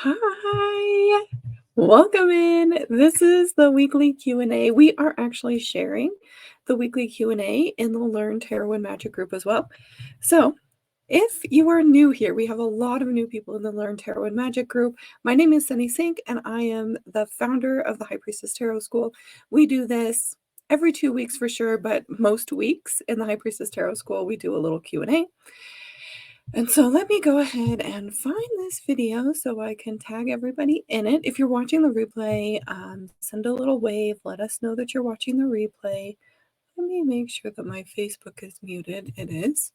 Hi, welcome in. This is the weekly Q&A. We are actually sharing the weekly Q&A in the Learn Tarot and Magic group as well. So, if you are new here, we have a lot of new people in the Learn Tarot and Magic group. My name is Sunny Sink, and I am the founder of the High Priestess Tarot School. We do this every 2 weeks for sure, but most weeks in the High Priestess Tarot School, we do a little Q&A. And so let me go ahead and find this video so I can tag everybody in it. If you're watching the replay, send a little wave. Let us know that you're watching the replay. Let me make sure that my Facebook is muted. It is.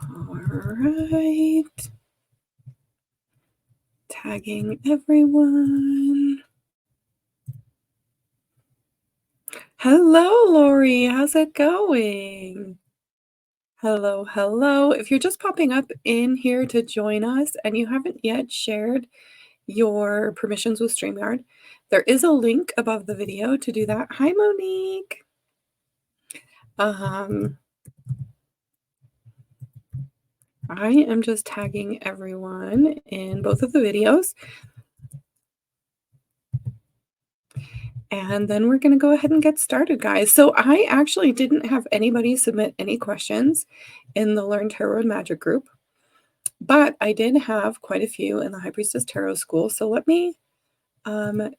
All right. Tagging everyone. Hello, Lori. How's it going? Hello, hello. If you're just popping up in here to join us and you haven't yet shared your permissions with StreamYard, there is a link above the video to do that. Hi, Monique. I am just tagging everyone in both of the videos. And then we're going to go ahead and get started, guys. So I actually didn't have anybody submit any questions in the Learn Tarot and Magic group, but I did have quite a few in the High Priestess Tarot School. So let me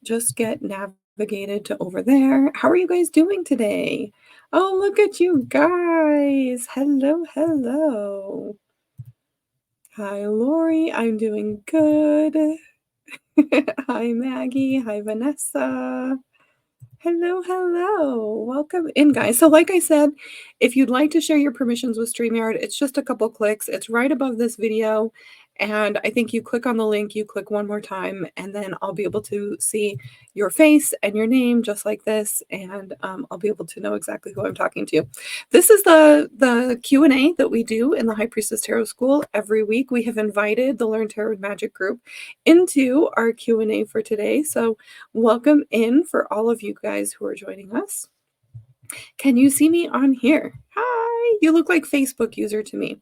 just get navigated to over there. How are you guys doing today? Oh, look at you guys. Hello, hello. Hi, Lori. I'm doing good. Hi, Maggie. Hi, Vanessa. Hello, hello. Welcome in, guys. So like I said, if you'd like to share your permissions with StreamYard, it's just a couple clicks. It's right above this video. And I think you click on the link, you click one more time, and then I'll be able to see your face and your name just like this. And I'll be able to know exactly who I'm talking to. This is the Q&A that we do in the High Priestess Tarot School every week. We have invited the Learn Tarot and Magic group into our Q&A for today. So welcome in for all of you guys who are joining us. Can you see me on here? Hi, you look like Facebook user to me.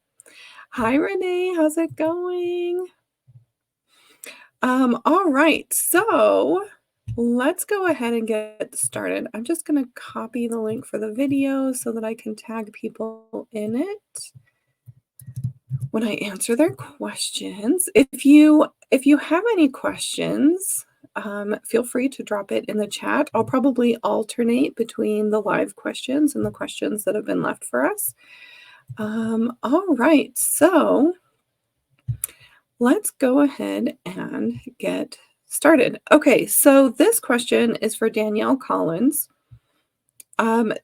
Hi, Renee, how's it going? All right, so let's go ahead and get started. I'm just going to copy the link for the video so that I can tag people in it when I answer their questions. If you have any questions, feel free to drop it in the chat. I'll probably alternate between the live questions and the questions that have been left for us. All right, so let's go ahead and get started. Okay, so this question is for Danielle Collins.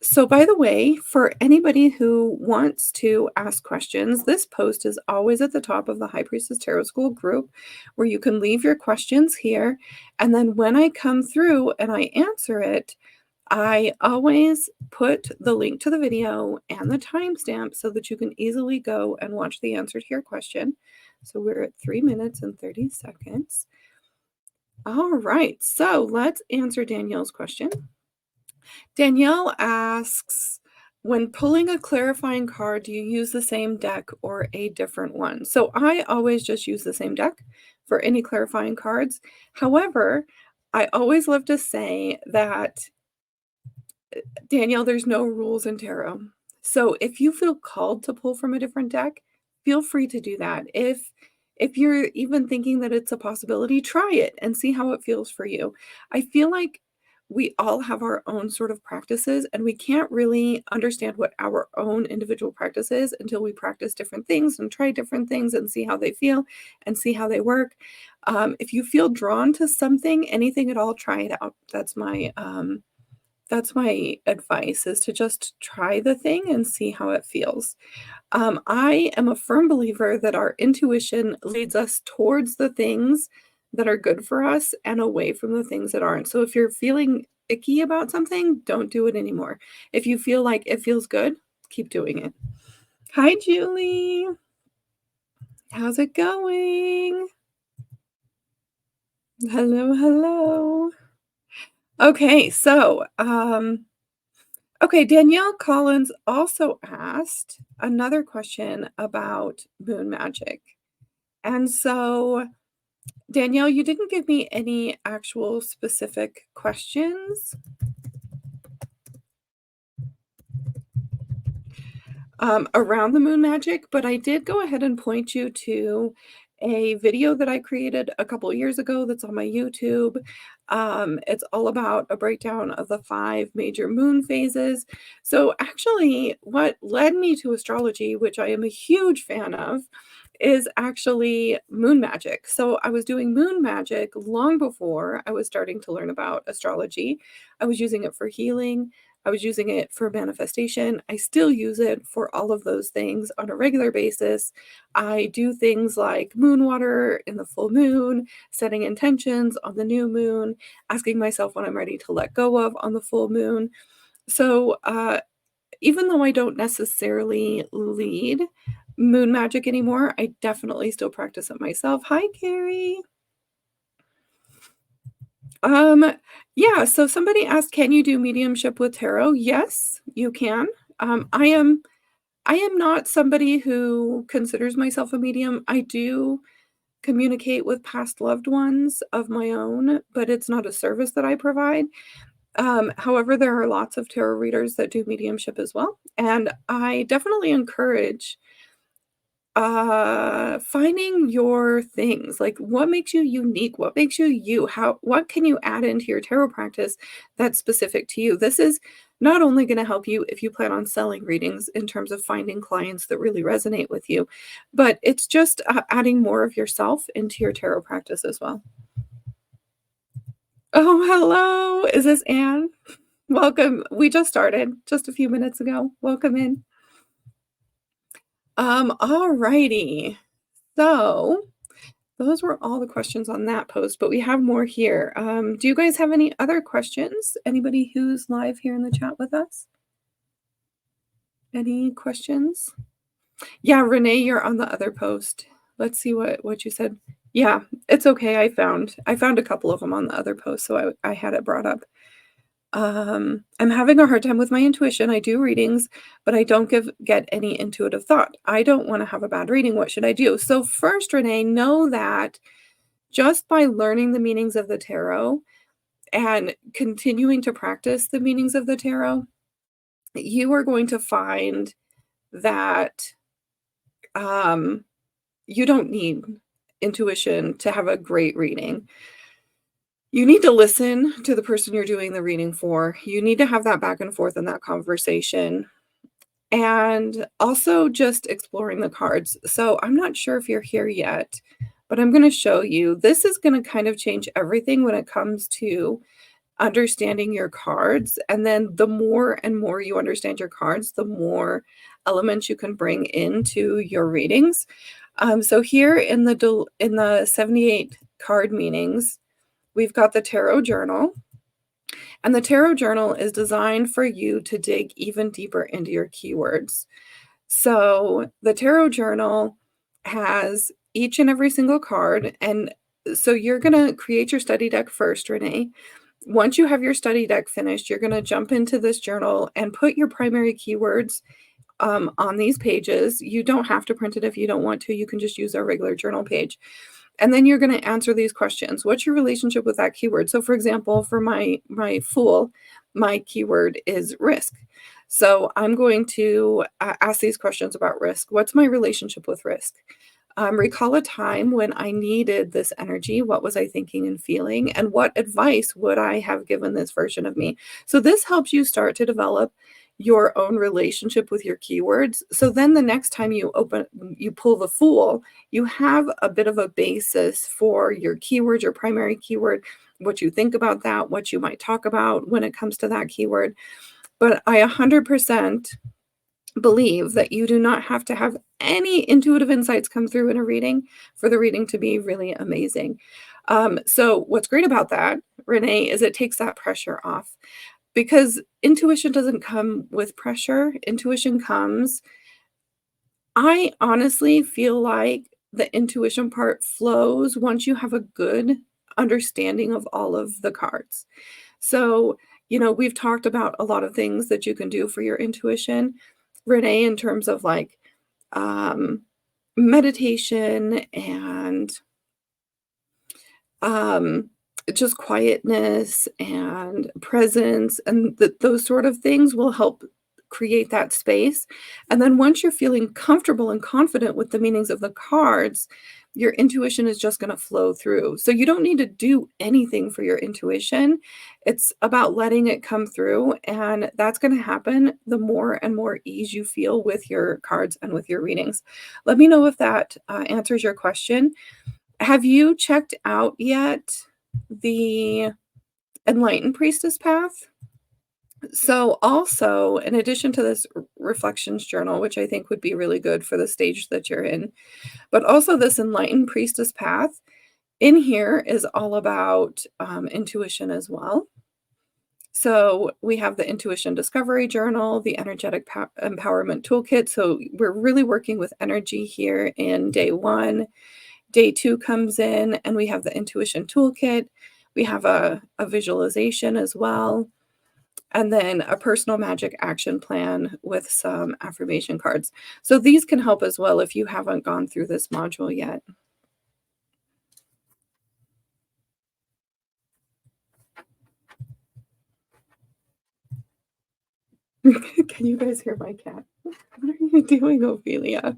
So by the way, for anybody who wants to ask questions, this post is always at the top of the High Priestess Tarot School group where you can leave your questions here. And then when I come through and I answer it, I always put the link to the video and the timestamp so that you can easily go and watch the answer to your question. So we're at 3 minutes and 30 seconds. All right, so let's answer Danielle's question. Danielle asks, when pulling a clarifying card, do you use the same deck or a different one? So I always just use the same deck for any clarifying cards. However, I always love to say that, Danielle, there's no rules in tarot. So if you feel called to pull from a different deck, feel free to do that. If you're even thinking that it's a possibility, try it and see how it feels for you. I feel like we all have our own sort of practices, and we can't really understand what our own individual practice is until we practice different things and try different things and see how they feel and see how they work. If you feel drawn to something, anything at all, try it out. That's my advice, is to just try the thing and see how it feels. I am a firm believer that our intuition leads us towards the things that are good for us and away from the things that aren't. So if you're feeling icky about something, don't do it anymore. If you feel like it feels good, keep doing it. Hi, Julie. How's it going? Hello, hello. Okay, so okay, Danielle Collins also asked another question about moon magic. And so Danielle, you didn't give me any actual specific questions. Around the moon magic, but I did go ahead and point you to a video that I created a couple years ago that's on my YouTube. It's all about a breakdown of the 5 major moon phases. So actually, what led me to astrology, which I am a huge fan of, is actually moon magic. So I was doing moon magic long before I was starting to learn about astrology. I was using it for healing. I was using it for manifestation. I still use it for all of those things on a regular basis. I do things like moon water in the full moon, setting intentions on the new moon, asking myself when I'm ready to let go of on the full moon. So, even though I don't necessarily lead moon magic anymore, I definitely still practice it myself. Hi, Carrie. Um, yeah, so somebody asked, "Can you do mediumship with tarot?" Yes, you can. I am not somebody who considers myself a medium. I do communicate with past loved ones of my own, but it's not a service that I provide. However, there are lots of tarot readers that do mediumship as well, and I definitely encourage finding your things, like, what makes you unique? What makes you you? What can you add into your tarot practice that's specific to you? This is not only gonna help you if you plan on selling readings in terms of finding clients that really resonate with you, but it's just, adding more of yourself into your tarot practice as well. Oh, hello. Is this Anne? Welcome. We just started just a few minutes ago. Welcome in. Alrighty. So those were all the questions on that post, but we have more here. Do you guys have any other questions? Anybody who's live here in the chat with us? Any questions? Yeah, Renee, you're on the other post. Let's see what you said. Yeah, it's okay. I found a couple of them on the other post, so I had it brought up. I'm having a hard time with my intuition. I do readings, but I don't get any intuitive thought. I don't want to have a bad reading. What should I do? So first, Renee, know that just by learning the meanings of the tarot and continuing to practice the meanings of the tarot, you are going to find that um, you don't need intuition to have a great reading. You need to listen to the person you're doing the reading for. You need to have that back and forth in that conversation. And also just exploring the cards. So I'm not sure if you're here yet, but I'm going to show you. This is going to kind of change everything when it comes to understanding your cards. And then the more and more you understand your cards, the more elements you can bring into your readings. So here in the 78 card meanings, we've got the tarot journal. And the tarot journal is designed for you to dig even deeper into your keywords. So the tarot journal has each and every single card. And so you're going to create your study deck first, Renee. Once you have your study deck finished, you're going to jump into this journal and put your primary keywords on these pages. You don't have to print it if you don't want to. You can just use our regular journal page. And then you're going to answer these questions. What's your relationship with that keyword? So for example, for my fool, my keyword is risk. So I'm going to ask these questions about risk. What's my relationship with risk? Recall a time when I needed this energy. What was I thinking and feeling? And what advice would I have given this version of me? So this helps you start to develop your own relationship with your keywords. So then the next time you pull the Fool, you have a bit of a basis for your keyword, your primary keyword, what you think about that, what you might talk about when it comes to that keyword. But I 100% believe that you do not have to have any intuitive insights come through in a reading for the reading to be really amazing. So what's great about that, Renee, is it takes that pressure off because intuition doesn't come with pressure. Intuition comes, I honestly feel like the intuition part flows once you have a good understanding of all of the cards. So, we've talked about a lot of things that you can do for your intuition, Renee, in terms of like meditation and um, just quietness and presence and those sort of things will help create that space. And then once you're feeling comfortable and confident with the meanings of the cards, your intuition is just going to flow through. So you don't need to do anything for your intuition. It's about letting it come through. And that's going to happen the more and more ease you feel with your cards and with your readings. Let me know if that answers your question. Have you checked out yet the Enlightened Priestess path? So, also, in addition to this reflections journal, which I think would be really good for the stage that you're in, but also this Enlightened Priestess path, in here is all about intuition as well. So, we have the Intuition Discovery Journal, the Energetic Empowerment Toolkit. So, we're really working with energy here in day one. Day 2 comes in, and we have the intuition toolkit. We have a visualization as well, and then a personal magic action plan with some affirmation cards. So these can help as well if you haven't gone through this module yet. Can you guys hear my cat? What are you doing, Ophelia?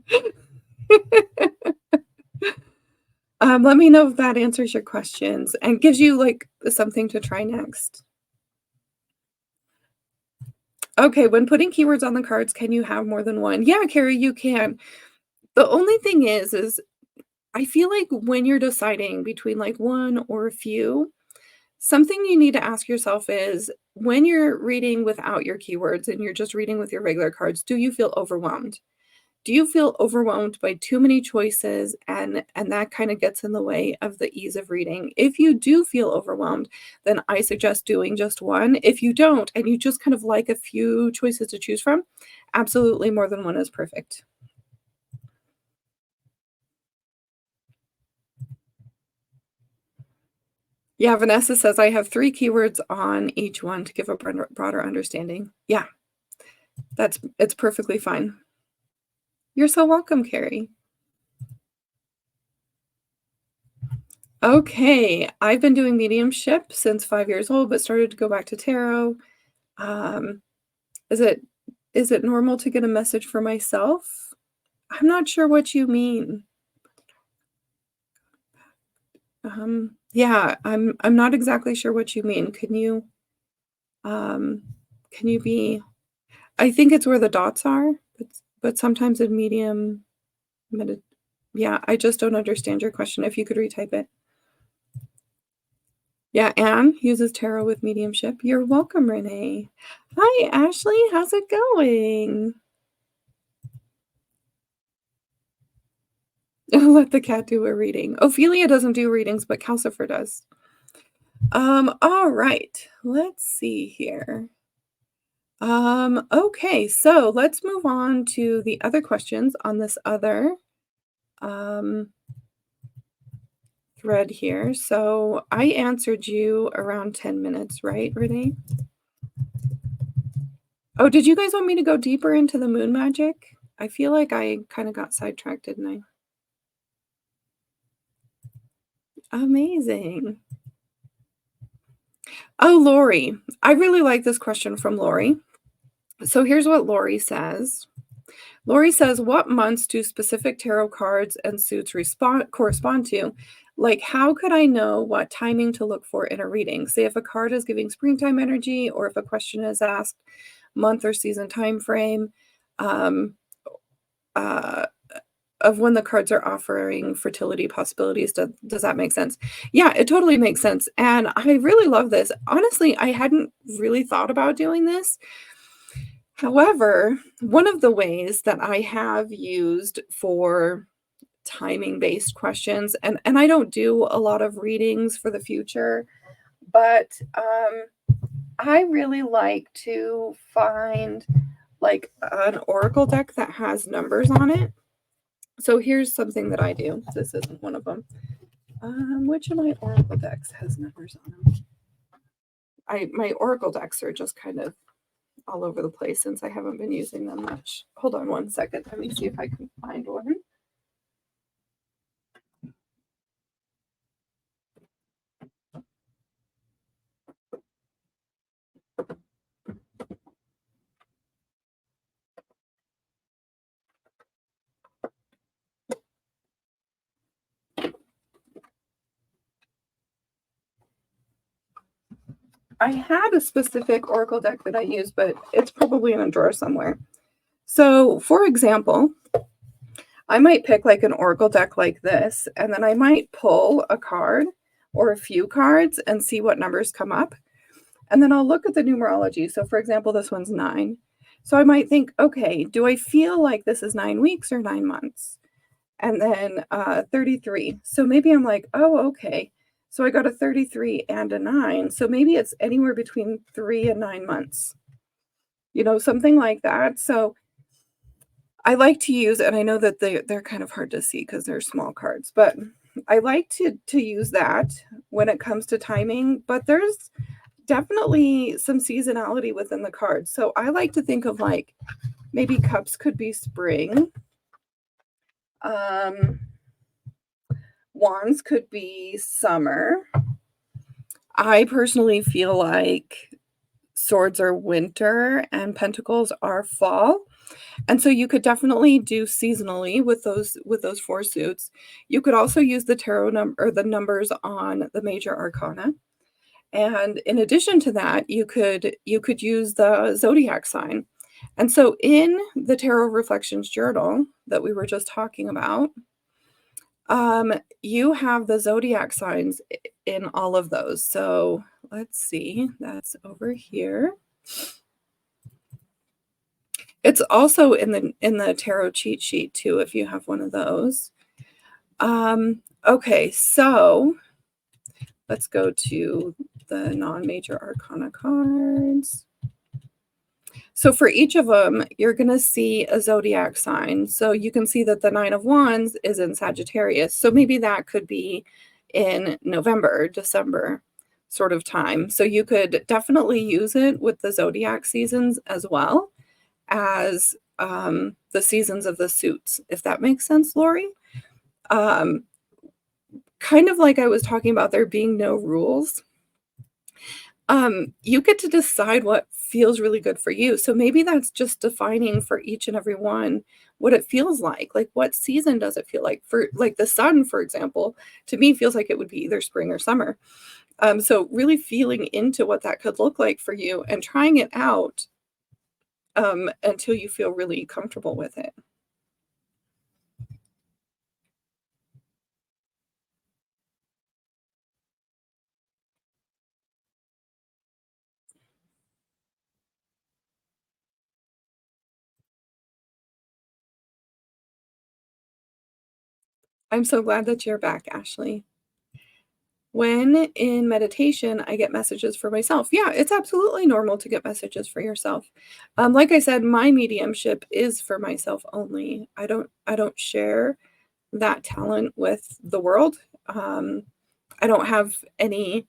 Let me know if that answers your questions and gives you, like, something to try next. Okay, when putting keywords on the cards, can you have more than one? Yeah, Carrie, you can. The only thing is I feel like when you're deciding between, like, one or a few, something you need to ask yourself is, when you're reading without your keywords and you're just reading with your regular cards, do you feel overwhelmed? Do you feel overwhelmed by too many choices and that kinda gets in the way of the ease of reading? If you do feel overwhelmed, then I suggest doing just one. If you don't and you just kind of like a few choices to choose from, absolutely more than one is perfect. Yeah, Vanessa says, "I have 3 keywords on each one to give a broader understanding." Yeah, it's perfectly fine. You're so welcome, Carrie. Okay, I've been doing mediumship since 5 years old, but started to go back to tarot. Um, is it normal to get a message for myself? I'm not sure what you mean. Yeah, I'm not exactly sure what you mean. Um, can you be I think it's where the dots are, but sometimes in medium medi yeah, I just don't understand your question. If you could retype it. Yeah, Anne uses tarot with mediumship. You're welcome, Renee. Hi, Ashley. How's it going? Let the cat do a reading. Ophelia doesn't do readings, but Calcifer does. All right. Let's see here. Okay, so let's move on to the other questions on this other um thread here. So I answered you around 10 minutes, right, Renee? Oh, did you guys want me to go deeper into the moon magic? I feel like I kind of got sidetracked, didn't I? Amazing. Oh, Lori. I really like this question from Lori. So here's what Lori says. Lori says, what months do specific tarot cards and suits correspond to? Like, how could I know what timing to look for in a reading? Say if a card is giving springtime energy, or if a question is asked month or season time frame. Um, uh, of when the cards are offering fertility possibilities. Does that make sense? Yeah, it totally makes sense. And I really love this. Honestly, I hadn't really thought about doing this. However, one of the ways that I have used for timing based questions, and I don't do a lot of readings for the future, but I really like to find like an oracle deck that has numbers on it. So here's something that I do. This isn't one of them. Which of my oracle decks has numbers on them? My oracle decks are just kind of all over the place since I haven't been using them much. Hold on one second. Let me see if I can find one. I had a specific oracle deck that I use, but it's probably in a drawer somewhere. So, for example, I might pick like an oracle deck like this, and then I might pull a card or a few cards and see what numbers come up. And then I'll look at the numerology. So, for example, this one's 9. So I might think, okay, do I feel like this is 9 weeks or 9 months? And then 33. So maybe I'm like, oh, okay. So I got a 33 and a 9. So maybe it's anywhere between 3 and 9 months, something like that. So I like to use, and I know that they're kind of hard to see because they're small cards, but I like to use that when it comes to timing. But there's definitely some seasonality within the cards. So I like to think of like maybe cups could be spring. Wands could be summer. I personally feel like swords are winter and pentacles are fall. And so you could definitely do seasonally with those 4 suits. You could also use the tarot number or the numbers on the major arcana. And in addition to that, you could use the zodiac sign. And so in the Tarot Reflections journal that we were just talking about, you have the zodiac signs in all of those. So let's see, that's over here. It's also in the tarot cheat sheet too, if you have one of those. Okay, so let's go to the non-major arcana cards. So for each of them, you're going to see a zodiac sign. So you can see that the 9 of Wands is in Sagittarius. So maybe that could be in November, December sort of time. So you could definitely use it with the zodiac seasons as well as the seasons of the suits, if that makes sense, Lori. Kind of like I was talking about there being no rules. You get to decide what feels really good for you. So maybe that's just defining for each and every one what it feels like. Like what season does it feel like? For like the sun, for example, to me feels like it would be either spring or summer. So really feeling into what that could look like for you and trying it out until you feel really comfortable with it. I'm so glad that you're back, Ashley. When in meditation, I get messages for myself. Yeah, it's absolutely normal to get messages for yourself. Like I said, my mediumship is for myself only. I don't share that talent with the world. I don't have any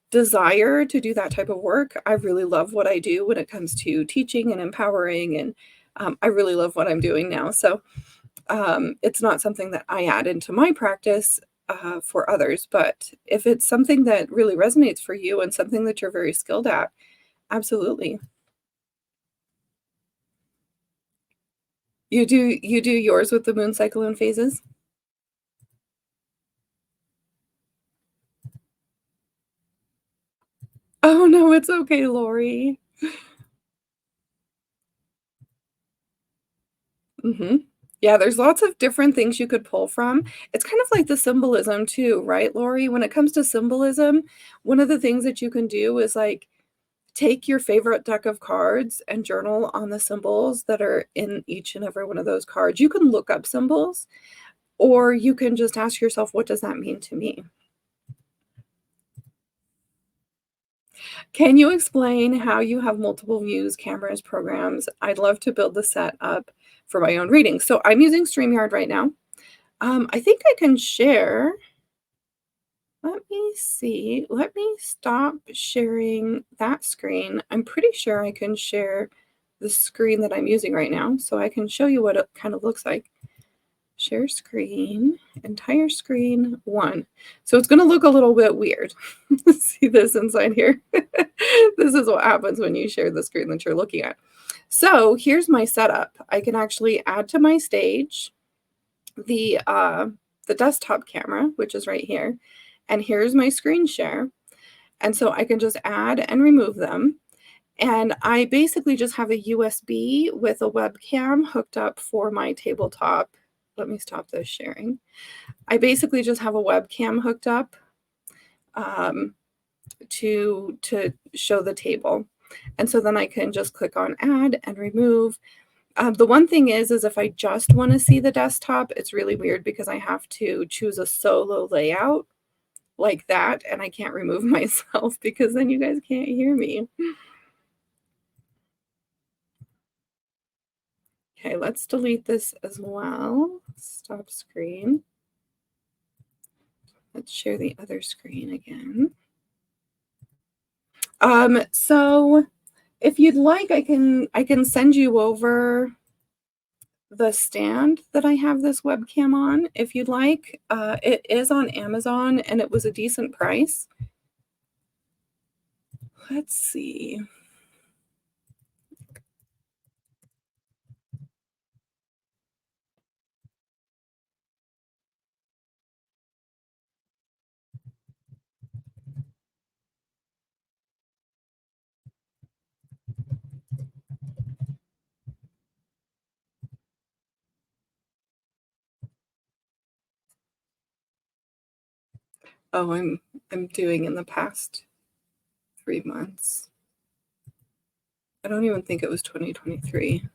desire to do that type of work. I really love what I do when it comes to teaching and empowering, and I really love what I'm doing now. So it's not something that I add into my practice for others, but if it's something that really resonates for you and something that you're very skilled at, absolutely. You do yours with the moon cycle and phases? Oh no, it's okay, Lori. Mhm. Yeah, there's lots of different things you could pull from. It's kind of like the symbolism too, right, Lori? When it comes to symbolism, one of the things that you can do is like take your favorite deck of cards and journal on the symbols that are in each and every one of those cards. You can look up symbols, or you can just ask yourself, what does that mean to me? Can you explain how you have multiple views, cameras, programs? I'd love to build the set up for my own reading. So I'm using StreamYard right now. I think I can share. Let me see. Let me stop sharing that screen. I'm pretty sure I can share the screen that I'm using right now, so I can show you what it kind of looks like. Share screen, entire screen 1. So it's going to look a little bit weird. See this inside here? This is what happens when you share the screen that you're looking at. So here's my setup. I can actually add to my stage the desktop camera, which is right here. And here's my screen share. And so I can just add and remove them. And I basically just have a USB with a webcam hooked up for my tabletop. Let me stop this sharing. I basically just have a webcam hooked up um, to show the table. And so then I can just click on add and remove. The one thing is if I just want to see the desktop, it's really weird because I have to choose a solo layout like that, and I can't remove myself because then you guys can't hear me. Okay, let's delete this as well. Stop screen. Let's share the other screen again. So if you'd like, I can send you over the stand that I have this webcam on if you'd like. It is on Amazon and it was a decent price. Let's see. Oh, I'm doing in the past 3 months. I don't even think it was 2023.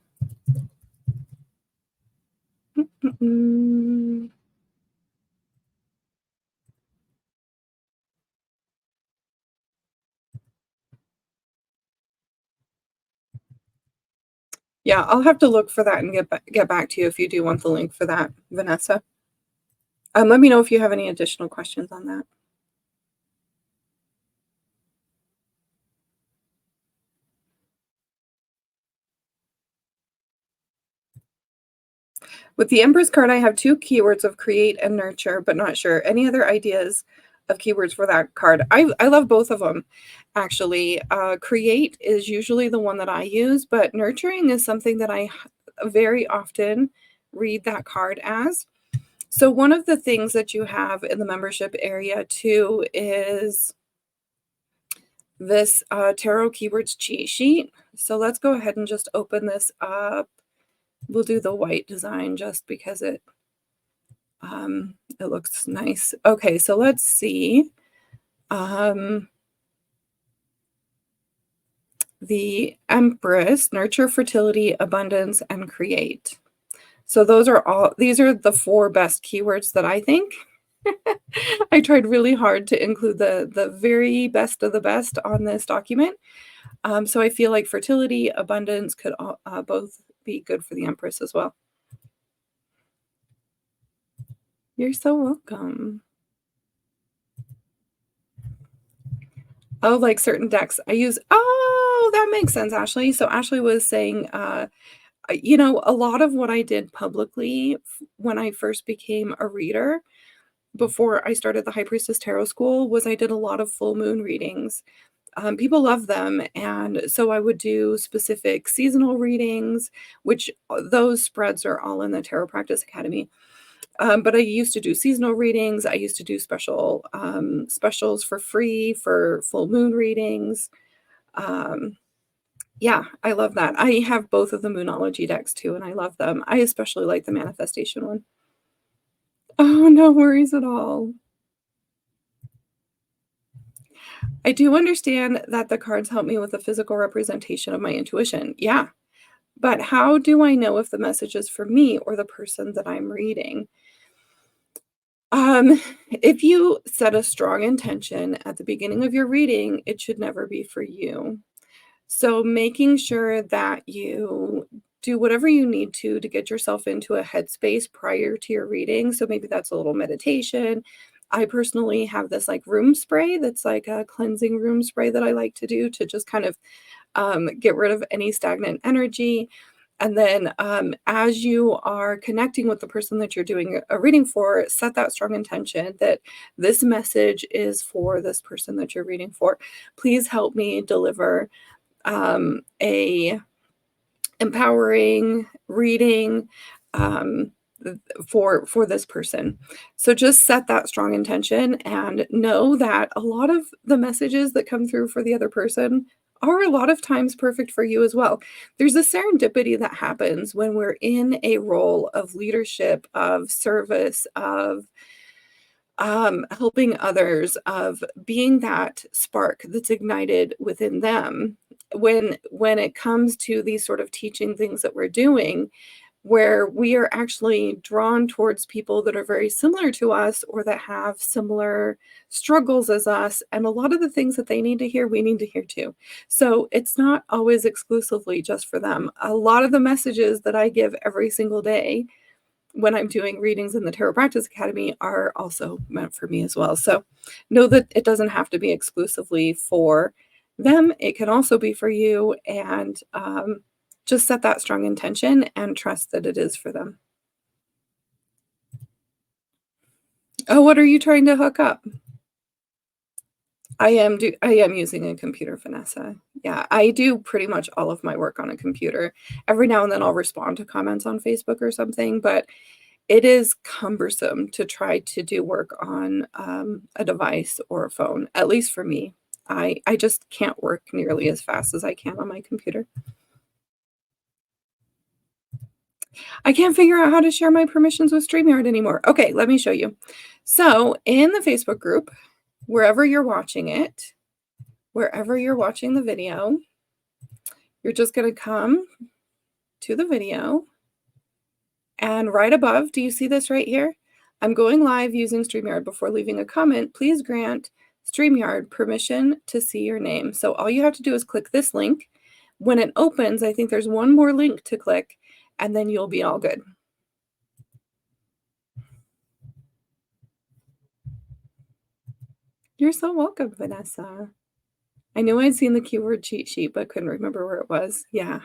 Mm-mm. Yeah, I'll have to look for that and get back to you if you do want the link for that, Vanessa. Let me know if you have any additional questions on that. With the Empress card, I have 2 keywords of create and nurture, but not sure. Any other ideas of keywords for that card? I love both of them, actually. Create is usually the one that I use, but nurturing is something that I very often read that card as. So one of the things that you have in the membership area too is this tarot keywords cheat sheet. So let's go ahead and just open this up. We'll do the white design just because it looks nice. Okay, so let's see. The Empress, nurture, fertility, abundance, and create. So these are the 4 best keywords that I think. I tried really hard to include the very best of the best on this document. So I feel like fertility, abundance could both be good for the Empress as well. You're so welcome. Oh, like certain decks I use. Oh, that makes sense, Ashley. So Ashley was saying, a lot of what I did publicly when I first became a reader before I started the High Priestess Tarot School was I did a lot of full moon readings. People love them, and so I would do specific seasonal readings, which those spreads are all in the Tarot Practice Academy. But I used to do seasonal readings. I used to do specials for free for full moon readings. Um, yeah, I love that. I have both of the Moonology decks too, and I love them. I especially like the manifestation one. Oh, no worries at all. I do understand that the cards help me with a physical representation of my intuition. Yeah, but how do I know if the message is for me or the person that I'm reading? If you set a strong intention at the beginning of your reading, it should never be for you. So making sure that you do whatever you need to get yourself into a headspace prior to your reading. So maybe that's a little meditation. I personally have this like room spray that's like a cleansing room spray that I like to do to just kind of get rid of any stagnant energy. And then as you are connecting with the person that you're doing a reading for, set that strong intention that this message is for this person that you're reading for. Please help me deliver a empowering reading. for this person. So just set that strong intention and know that a lot of the messages that come through for the other person are a lot of times perfect for you as well. There's a serendipity that happens when we're in a role of leadership, of service, of helping others, of being that spark that's ignited within them. When it comes to these sort of teaching things that we're doing, where we are actually drawn towards people that are very similar to us or that have similar struggles as us, and a lot of the things that they need to hear, we need to hear too. So it's not always exclusively just for them. A lot of the messages that I give every single day when I'm doing readings in the Tarot Practice Academy are also meant for me as well. So know that it doesn't have to be exclusively for them. It can also be for you, and just set that strong intention and trust that it is for them. Oh, what are you trying to hook up? I am using a computer, Vanessa. Yeah, I do pretty much all of my work on a computer. Every now and then I'll respond to comments on Facebook or something, but it is cumbersome to try to do work on, a device or a phone, at least for me. I just can't work nearly as fast as I can on my computer. I can't figure out how to share my permissions with StreamYard anymore. Okay, let me show you. So, in the Facebook group, wherever you're watching it, wherever you're watching the video, you're just gonna come to the video, and right above, do you see this right here? I'm going live using StreamYard. Before leaving a comment, please grant StreamYard permission to see your name. So all you have to do is click this link. When it opens, I think there's one more link to click, and then you'll be all good. You're so welcome, Vanessa. I knew I'd seen the keyword cheat sheet, but couldn't remember where it was. Yeah.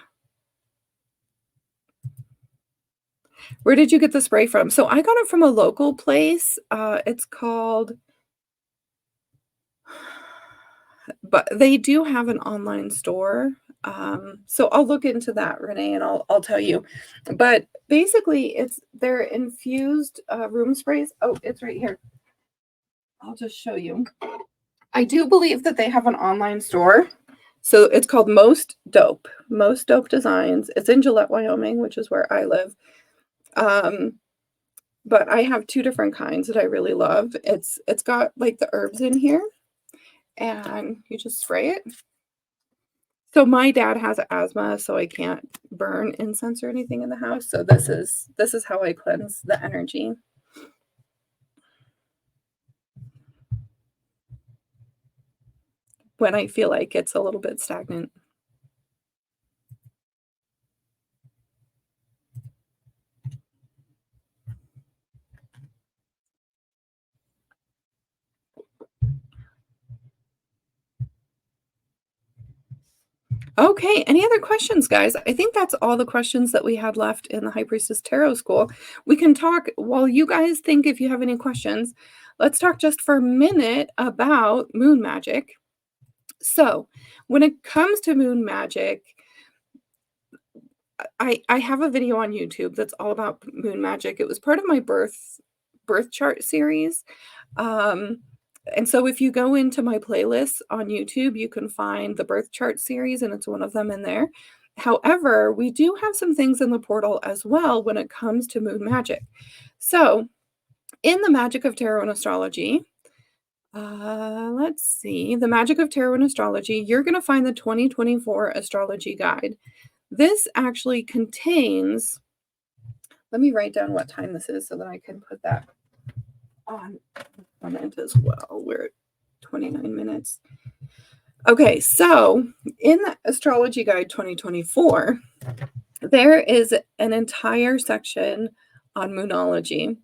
Where did you get the spray from? So I got it from a local place. It's called, but they do have an online store. So I'll look into that, Renee, and I'll tell you. But basically, they're infused room sprays. Oh, it's right here. I'll just show you. I do believe that they have an online store. So it's called Most Dope Designs. It's in Gillette, Wyoming, which is where I live. But I have two different kinds that I really love. It's got like the herbs in here, and you just spray it. So my dad has asthma, so I can't burn incense or anything in the house. So this is how I cleanse the energy. When I feel like it's a little bit stagnant. Okay, any other questions, guys? I think that's all the questions that we had left in the High Priestess Tarot School. We can talk while you guys think if you have any questions. Let's talk just for a minute about moon magic. So, when it comes to moon magic, I have a video on YouTube that's all about moon magic. It was part of my birth chart series. Um, and so if you go into my playlists on YouTube, you can find the birth chart series, and it's one of them in there. However, we do have some things in the portal as well when it comes to moon magic. So, in the Magic of Tarot and Astrology, let's see, the Magic of Tarot and Astrology, you're going to find the 2024 Astrology Guide. This actually contains, let me write down what time this is so that I can put that on it as well. We're at 29 minutes. Okay, so in the Astrology Guide 2024, there is an entire section on moonology.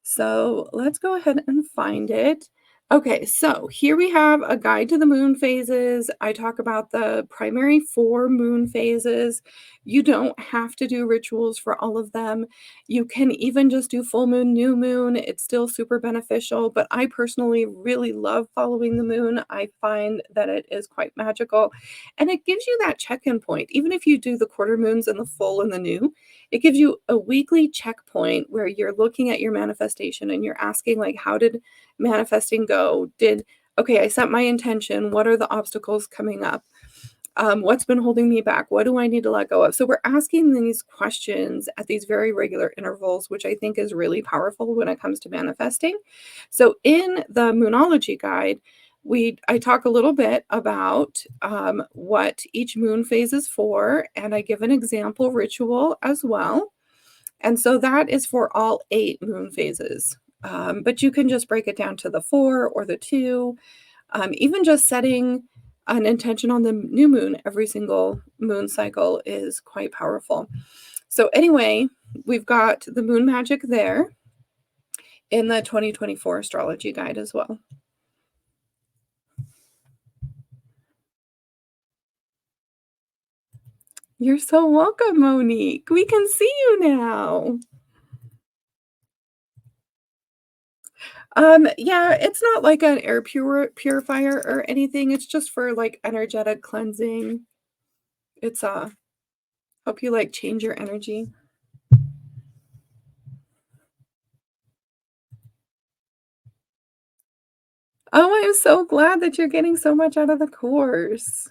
So let's go ahead and find it. Okay, so here we have a guide to the moon phases. I talk about the primary 4 moon phases. You don't have to do rituals for all of them. You can even just do full moon, new moon. It's still super beneficial, but I personally really love following the moon. I find that it is quite magical, and it gives you that check-in point. Even if you do the quarter moons and the full and the new, It gives you a weekly checkpoint where you're looking at your manifestation and you're asking, like, how did manifesting go? Okay, I set my intention. What are the obstacles coming up? What's been holding me back? What do I need to let go of? So we're asking these questions at these very regular intervals, which I think is really powerful when it comes to manifesting. So in the Moonology guide, I talk a little bit about what each moon phase is for, and I give an example ritual as well. And so that is for all 8 moon phases. But you can just break it down to the 4 or the 2. Even just setting an intention on the new moon every single moon cycle is quite powerful. So anyway, we've got the moon magic there in the 2024 astrology guide as well. You're so welcome, Monique. We can see you now. Yeah, it's not like an air purifier or anything. It's just for like energetic cleansing. It's help you like change your energy. Oh, I'm so glad that you're getting so much out of the course.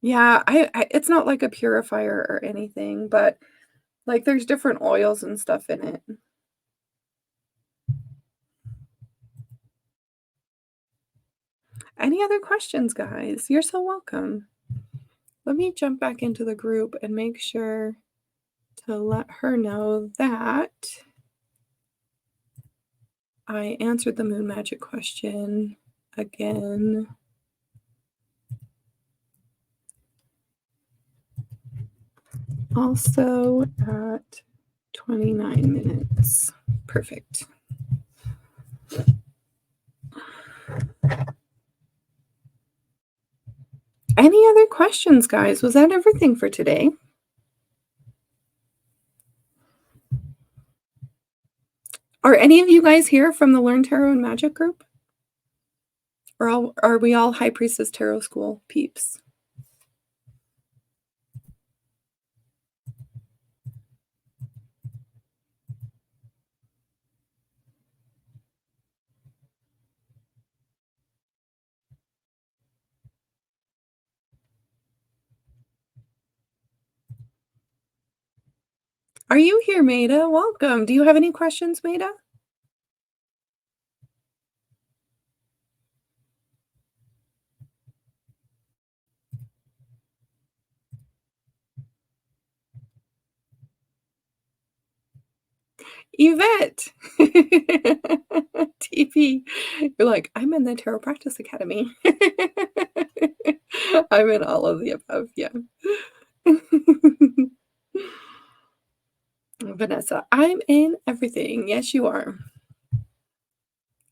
Yeah, I it's not like a purifier or anything, but like there's different oils and stuff in it. Any other questions, guys? You're so welcome. Let me jump back into the group and make sure to let her know that I answered the moon magic question again. Also at 29 minutes. Perfect. Any other questions, guys? Was that everything for today? Are any of you guys here from the Learn Tarot and Magic group? Or are we all High Priestess Tarot School peeps? Are you here, Maida? Welcome. Do you have any questions, Maida? Yvette. TP. You're like, I'm in the Tarot Practice Academy. I'm in all of the above, yeah. Vanessa, I'm in everything. Yes, you are.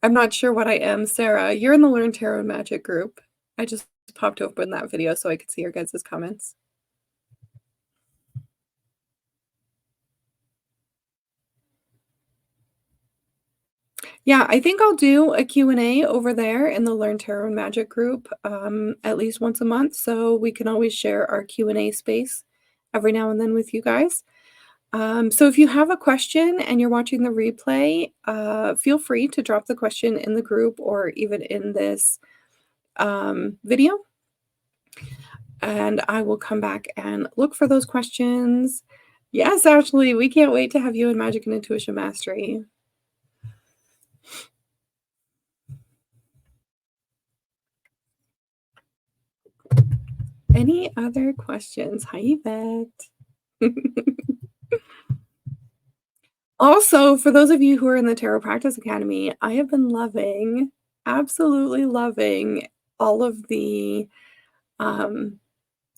I'm not sure what I am. Sarah, you're in the Learn Tarot and Magic group. I just popped open that video so I could see your guys' comments. Yeah, I think I'll do a Q&A over there in the Learn Tarot and Magic group at least once a month, so we can always share our Q&A space every now and then with you guys. So if you have a question and you're watching the replay, feel free to drop the question in the group or even in this video. And I will come back and look for those questions. Yes, Ashley, we can't wait to have you in Magic and Intuition Mastery. Any other questions? Hi, Yvette. Also, for those of you who are in the Tarot Practice Academy, I have been loving, absolutely loving all of the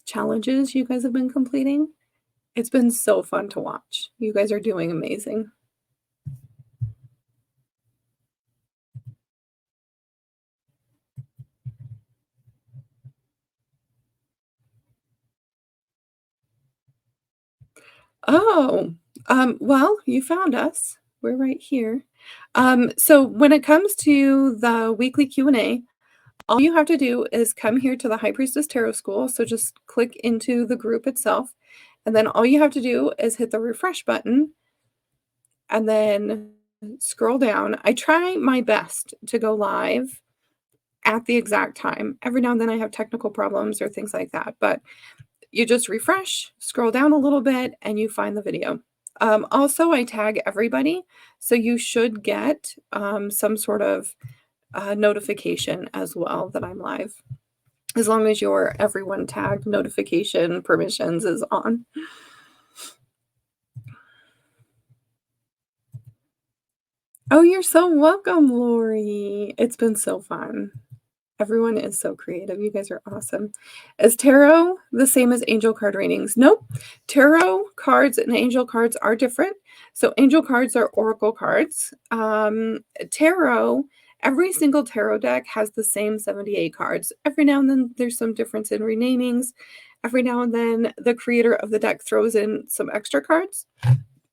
challenges you guys have been completing. It's been so fun to watch. You guys are doing amazing. Oh, well, you found us. We're right here. So when it comes to the weekly Q&A, all you have to do is come here to the High Priestess Tarot School. So just click into the group itself And then all you have to do is hit the refresh button and then scroll down. I try my best to go live at the exact time. Every now and then I have technical problems or things like that, but you just refresh, scroll down a little bit, and you find the video. Also, I tag everybody, so you should get some sort of notification as well that I'm live, as long as your everyone tag notification permissions is on. Oh, you're so welcome, Lori. It's been so fun. Everyone is so creative. You guys are awesome. Is tarot the same as angel card readings? Nope. Tarot cards and angel cards are different. So angel cards are oracle cards. Tarot, every single tarot deck has the same 78 cards. Every now and then there's some difference in renamings. Every now and then the creator of the deck throws in some extra cards.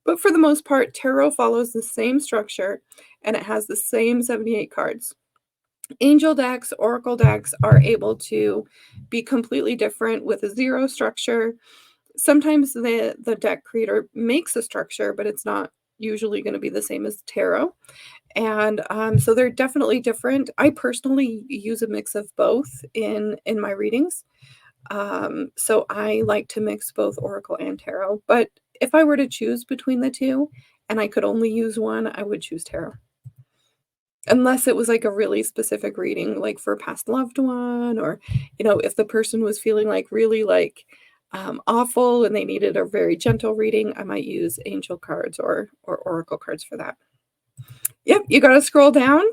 But for the most part, tarot follows the same structure and it has the same 78 cards. Angel decks, oracle decks are able to be completely different with a zero structure. Sometimes the deck creator makes a structure, but it's not usually going to be the same as tarot. And so they're definitely different. I personally use a mix of both in my readings. So I like to mix both oracle and tarot. But if I were to choose between the two and I could only use one, I would choose tarot. Unless it was, like, a really specific reading, like, for a past loved one or, if the person was feeling, like, really, like, awful and they needed a very gentle reading, I might use angel cards or oracle cards for that. Yep, you gotta scroll down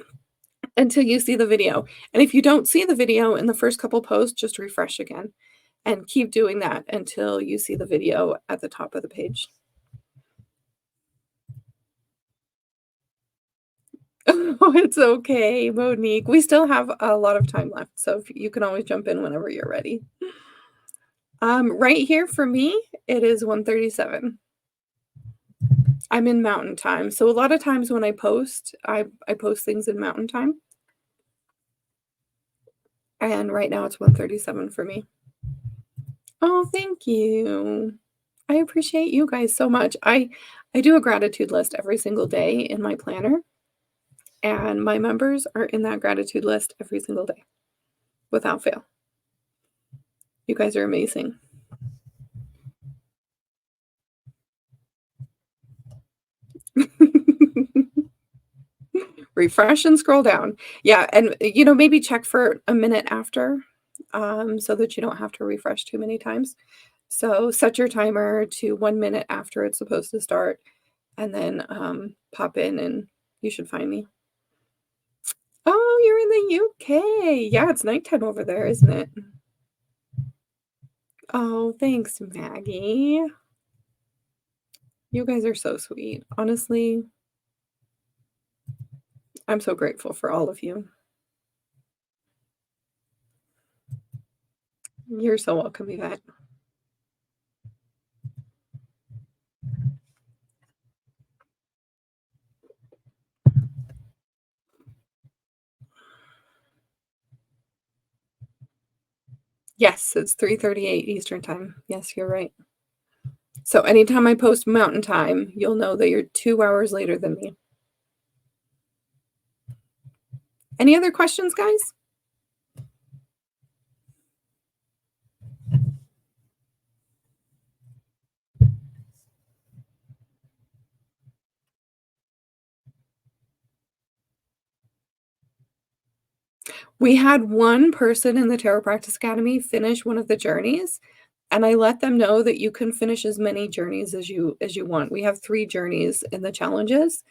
until you see the video, and if you don't see the video in the first couple posts, just refresh again, and keep doing that until you see the video at the top of the page. Oh, it's okay, Monique. We still have a lot of time left, so if you can always jump in whenever you're ready. Right here for me, it is 1:37. I'm in mountain time, so a lot of times when I post, I post things in mountain time, and right now it's 1:37 for me. Oh, thank you. I appreciate you guys so much. I do a gratitude list every single day in my planner, and my members are in that gratitude list every single day, without fail. You guys are amazing. Refresh and scroll down. Yeah, and, maybe check for a minute after, so that you don't have to refresh too many times. So set your timer to 1 minute after it's supposed to start, and then, pop in and you should find me. Oh, you're in the UK. Yeah, it's nighttime over there, isn't it? Oh, thanks, Maggie. You guys are so sweet. Honestly, I'm so grateful for all of you. You're so welcome, Yvette. Yes, it's 3:38 Eastern Time. Yes, you're right. So anytime I post Mountain Time, you'll know that you're 2 hours later than me. Any other questions, guys? We had one person in the Tarot Practice Academy finish one of the journeys, and I let them know that you can finish as many journeys as you want. We have 3 journeys in the challenges,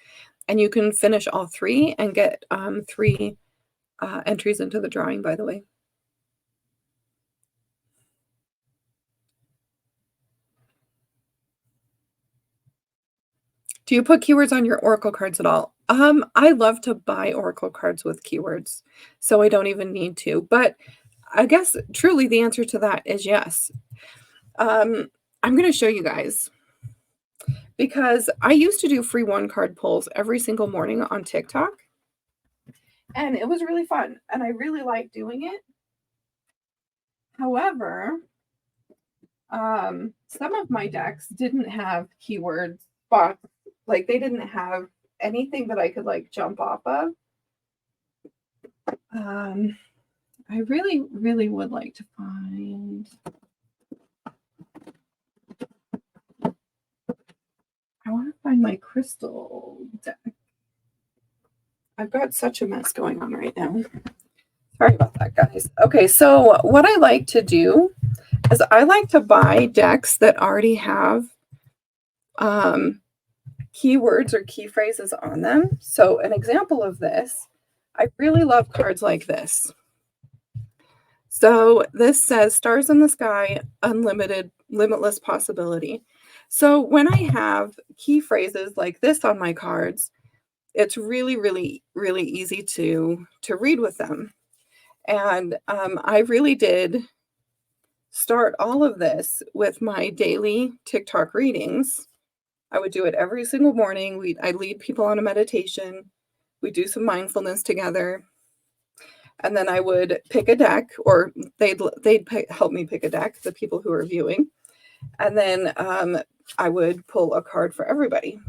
and you can finish all 3 and get, 3, entries into the drawing, by the way. Do you put keywords on your oracle cards at all? I love to buy oracle cards with keywords, so I don't even need to, but I guess truly the answer to that is yes. I'm gonna show you guys because I used to do free one card pulls every single morning on TikTok, and it was really fun, and I really like doing it. However, Some of my decks didn't have keyword spots. Like they didn't have anything that I could like jump off of. I really, really would like to find. I want to find my crystal deck. I've got such a mess going on right now. Sorry about that, guys. Okay, so what I like to do is I like to buy decks that already have keywords or key phrases on them. So an example of this, I really love cards like this. So this says stars in the sky, unlimited, limitless possibility. So when I have key phrases like this on my cards, it's really, really, really easy to read with them. And I really did start all of this with my daily TikTok readings. I would do it every single morning. I lead people on a meditation. We do some mindfulness together. And then I would pick a deck, or they'd help me pick a deck, the people who are viewing. And then I would pull a card for everybody.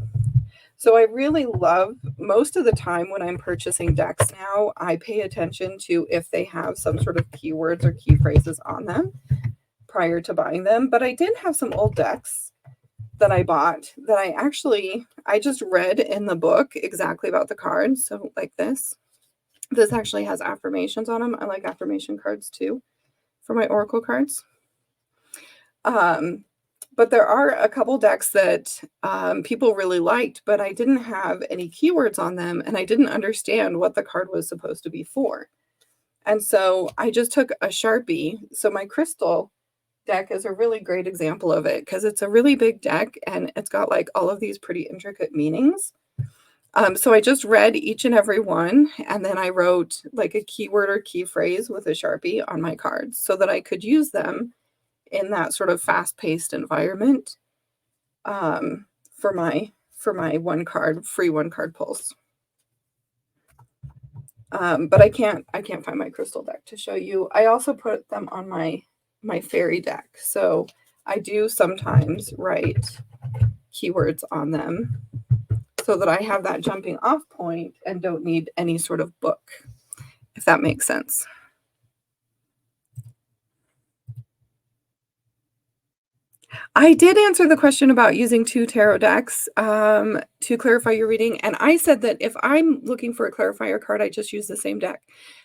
So I really love, most of the time when I'm purchasing decks now, I pay attention to if they have some sort of keywords or key phrases on them prior to buying them. But I did have some old decks that I bought that I just read in the book exactly about the cards. So like this. This actually has affirmations on them. I like affirmation cards too for my oracle cards. But there are a couple decks that people really liked, but I didn't have any keywords on them, and I didn't understand what the card was supposed to be for. And so I just took a Sharpie. So my crystal deck is a really great example of it because it's a really big deck and it's got like all of these pretty intricate meanings. So I just read each and every one, and then I wrote like a keyword or key phrase with a Sharpie on my cards so that I could use them in that sort of fast-paced environment for my free one card pulls. But I can't find my crystal deck to show you. I also put them on my fairy deck. So I do sometimes write keywords on them so that I have that jumping off point and don't need any sort of book, if that makes sense. I did answer the question about using 2 tarot decks to clarify your reading, and I said that if I'm looking for a clarifier card, I just use the same deck.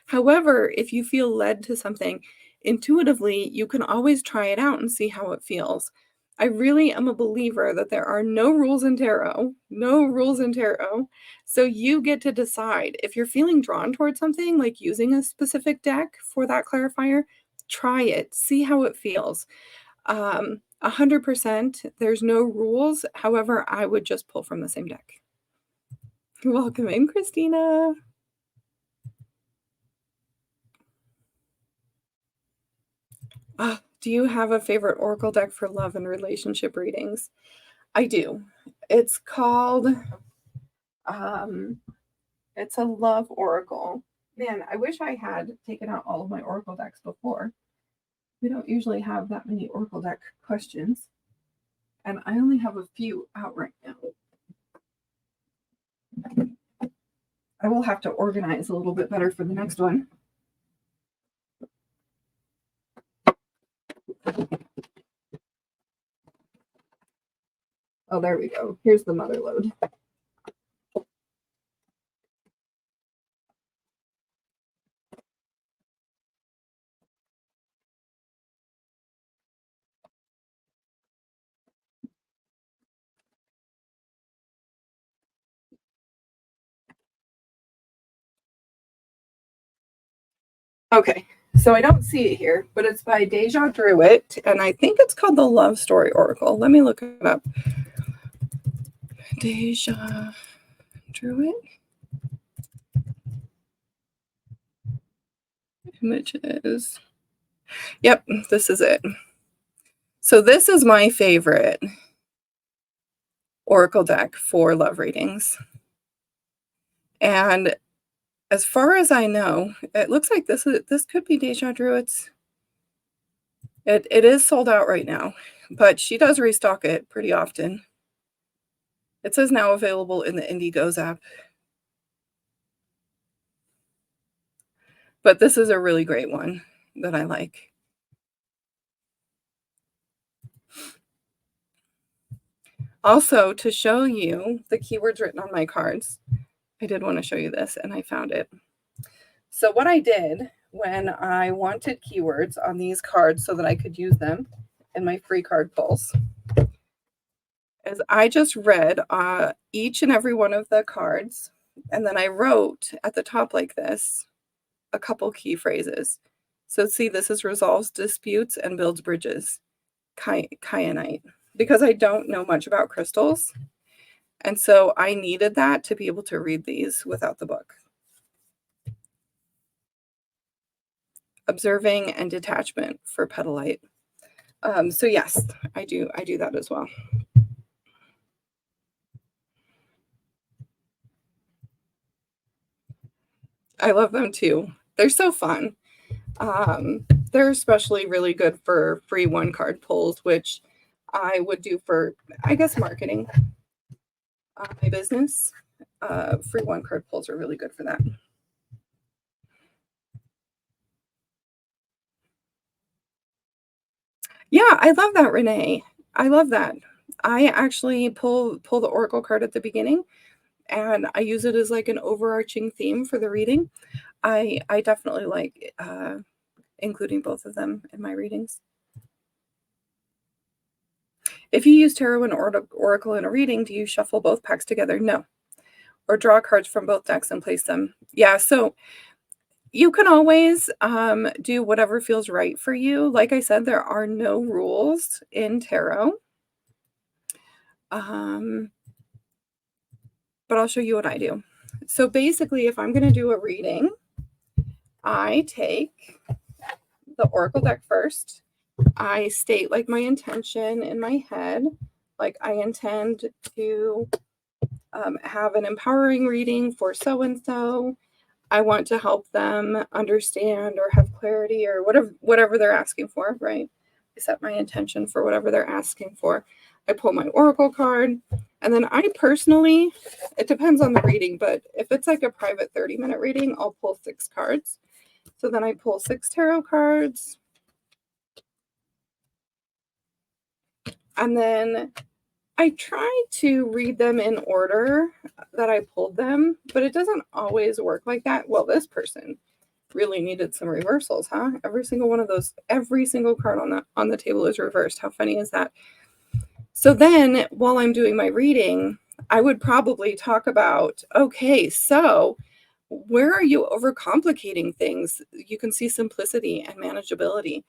However, if you feel led to something intuitively, you can always try it out and see how it feels. I really am a believer that there are no rules in tarot, no rules in tarot. So you get to decide if you're feeling drawn towards something, like using a specific deck for that clarifier, try it, see how it feels. 100%, there's no rules. However, I would just pull from the same deck. Welcome in, Christina. Do you have a favorite oracle deck for love and relationship readings? I do. It's called, it's a love oracle. Man, I wish I had taken out all of my oracle decks before. We don't usually have that many oracle deck questions. And I only have a few out right now. I will have to organize a little bit better for the next one. Oh, there we go. Here's the mother lode. Okay, so I don't see it here, but it's by Deja Druitt, and I think it's called the Love Story Oracle. Let me look it up. Deja Druitt. Images. Yep, this is it. So this is my favorite oracle deck for love readings. And as far as I know, it looks like this could be Deja Druitt's It is sold out right now, but she does restock it pretty often. It says now available in the Indigo's app, but this is a really great one that I like. Also, to show you the keywords written on my cards, I did want to show you this, and I found it. So what I did when I wanted keywords on these cards so that I could use them in my free card pulls is I just read each and every one of the cards, and then I wrote at the top like this a couple key phrases. So see, this is resolves disputes and builds bridges, kyanite, because I don't know much about crystals. And so I needed that to be able to read these without the book. Observing and detachment for petalite. So yes, I do that as well. I love them too. They're so fun. They're especially really good for free one card pulls, which I would do for, I guess, marketing my business. Free one card pulls are really good for that. Yeah, I love that, Renee. I love that. I actually pull the oracle card at the beginning, and I use it as like an overarching theme for the reading. I definitely like including both of them in my readings. If you use tarot and oracle in a reading, do you shuffle both packs together? No. Or draw cards from both decks and place them? Yeah, so you can always do whatever feels right for you. Like I said, there are no rules in tarot. But I'll show you what I do. So basically, if I'm going to do a reading, I take the oracle deck first. I state like my intention in my head, like I intend to have an empowering reading for so and so. I want to help them understand or have clarity or whatever they're asking for, right? I set my intention for whatever they're asking for. I pull my oracle card, and then I personally, it depends on the reading, but if it's like a private 30-minute reading, I'll pull 6 cards. So then I pull 6 tarot cards, and then I try to read them in order that I pulled them, but it doesn't always work like that. Well, this person really needed some reversals, huh? Every single one of those, every single card on the table is reversed. How funny is that? So then while I'm doing my reading, I would probably talk about, okay, so where are you overcomplicating things? You can see simplicity and manageability.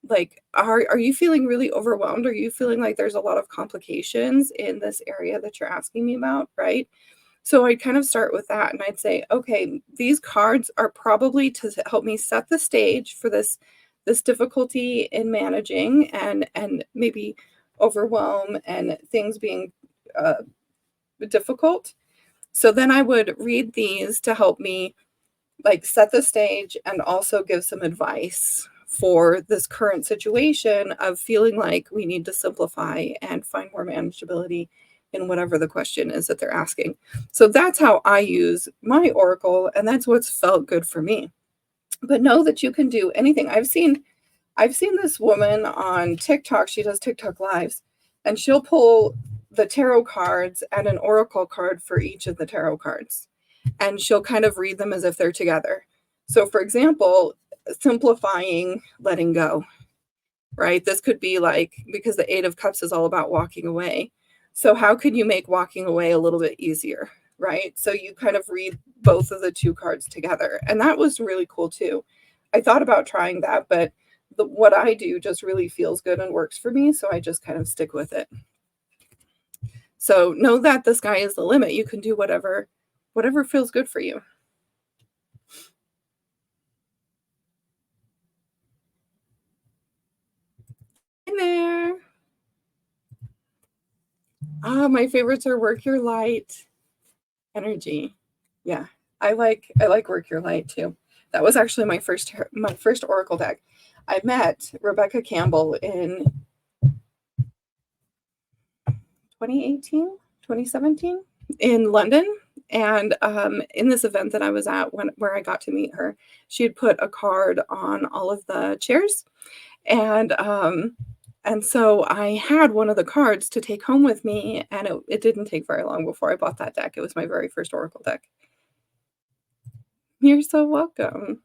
Like, are you feeling really overwhelmed? Are you feeling like there's a lot of complications in this area that you're asking me about, right? So I'd kind of start with that, and I'd say, okay, these cards are probably to help me set the stage for this difficulty in managing and maybe overwhelm and things being difficult. So then I would read these to help me like set the stage and also give some advice for this current situation of feeling like we need to simplify and find more manageability in whatever the question is that they're asking. So that's how I use my oracle, and that's what's felt good for me. But know that you can do anything. I've seen this woman on TikTok. She does TikTok lives, and she'll pull the tarot cards and an oracle card for each of the tarot cards, and she'll kind of read them as if they're together. So, for example, simplifying letting go, right? This could be like, because the 8 of Cups is all about walking away. So, how can you make walking away a little bit easier, right? So, you kind of read both of the 2 cards together. And that was really cool too. I thought about trying that, but what I do just really feels good and works for me. So, I just kind of stick with it. So, know that the sky is the limit. You can do whatever feels good for you. In there. My favorites are Work Your Light, Energy. Yeah. I like Work Your Light too. That was actually my first oracle deck. I met Rebecca Campbell in 2018, 2017 in London. And in this event that I was at where I got to meet her, she had put a card on all of the chairs. And so I had one of the cards to take home with me, and it didn't take very long before I bought that deck. It was my very first Oracle deck. You're so welcome.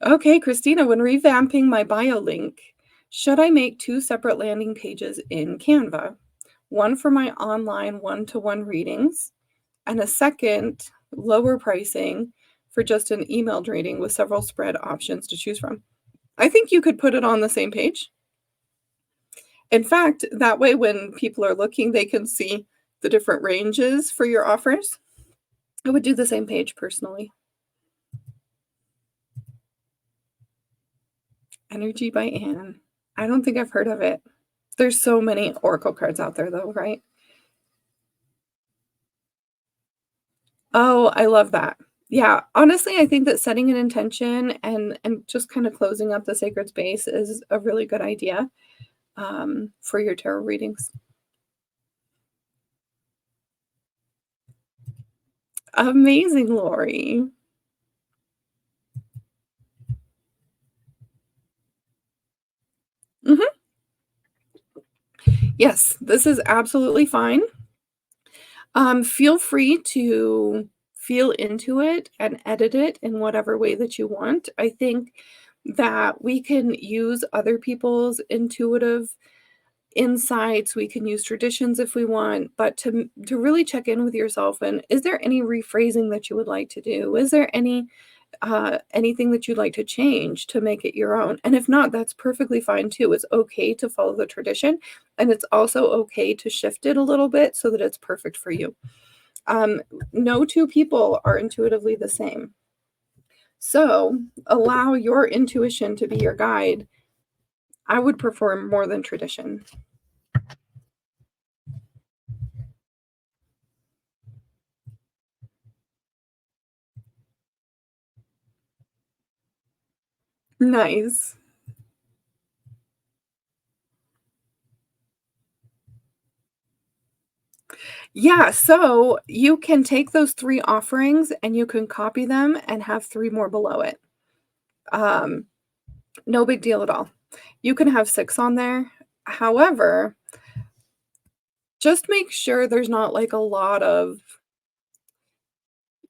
Okay, Christina, when revamping my bio link, should I make two separate landing pages in Canva? One for my online one-to-one readings, and a second, lower pricing for just an emailed reading with several spread options to choose from. I think you could put it on the same page. In fact, that way when people are looking, they can see the different ranges for your offers. I would do the same page personally. Energy by Anne. I don't think I've heard of it. There's so many oracle cards out there though, right? Oh, I love that. Yeah, honestly, I think that setting an intention and just kind of closing up the sacred space is a really good idea for your tarot readings. Amazing, Lori. Mhm. Yes, this is absolutely fine. Feel free to feel into it and edit it in whatever way that you want. I think that we can use other people's intuitive insights, we can use traditions if we want, but to really check in with yourself and is there any rephrasing that you would like to do? Is there anything that you'd like to change to make it your own? And if not, that's perfectly fine too. It's okay to follow the tradition, and it's also okay to shift it a little bit so that it's perfect for you. Um, no two people are intuitively the same. So allow your intuition to be your guide. I would prefer more than tradition. Nice. Yeah, so you can take those 3 offerings and you can copy them and have 3 more below it. Um, no big deal at all. You can have 6 on there. However, just make sure there's not, like, a lot of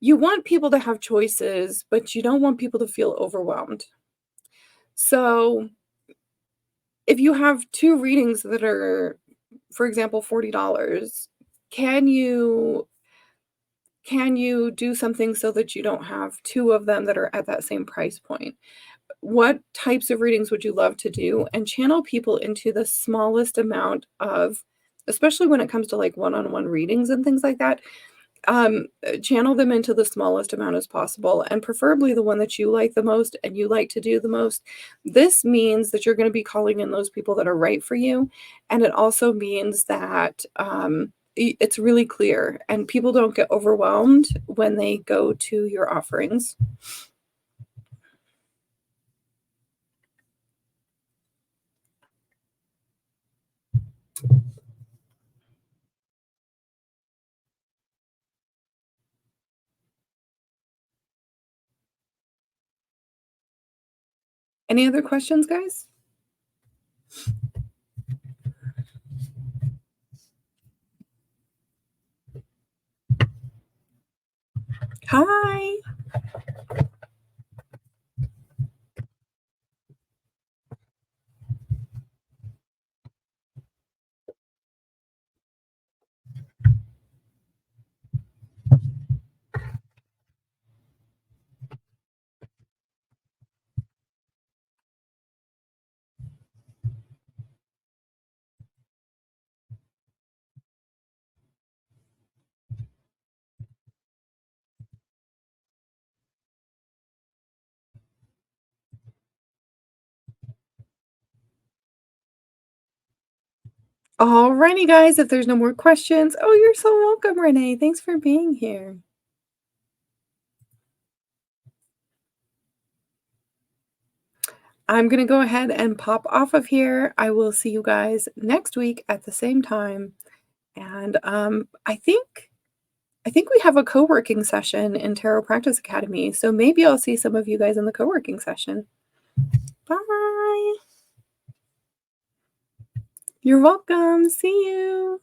you want people to have choices, but you don't want people to feel overwhelmed. So, if you have 2 readings that are, for example, $40, can you can you do something so that you don't have 2 of them that are at that same price point? What types of readings would you love to do? And channel people into the smallest amount of, especially when it comes to, like, one-on-one readings and things like that, channel them into the smallest amount as possible, and preferably the one that you like the most and you like to do the most. This means that you're gonna be calling in those people that are right for you, and it also means that, it's really clear and people don't get overwhelmed when they go to your offerings. Any other questions, guys? Hi. Alrighty, guys, if there's no more questions, oh, you're so welcome, Renee. Thanks for being here. I'm gonna go ahead and pop off of here. I will see you guys next week at the same time. And I think we have a co-working session in Tarot Practice Academy. So maybe I'll see some of you guys in the co-working session. Bye. You're welcome. See you.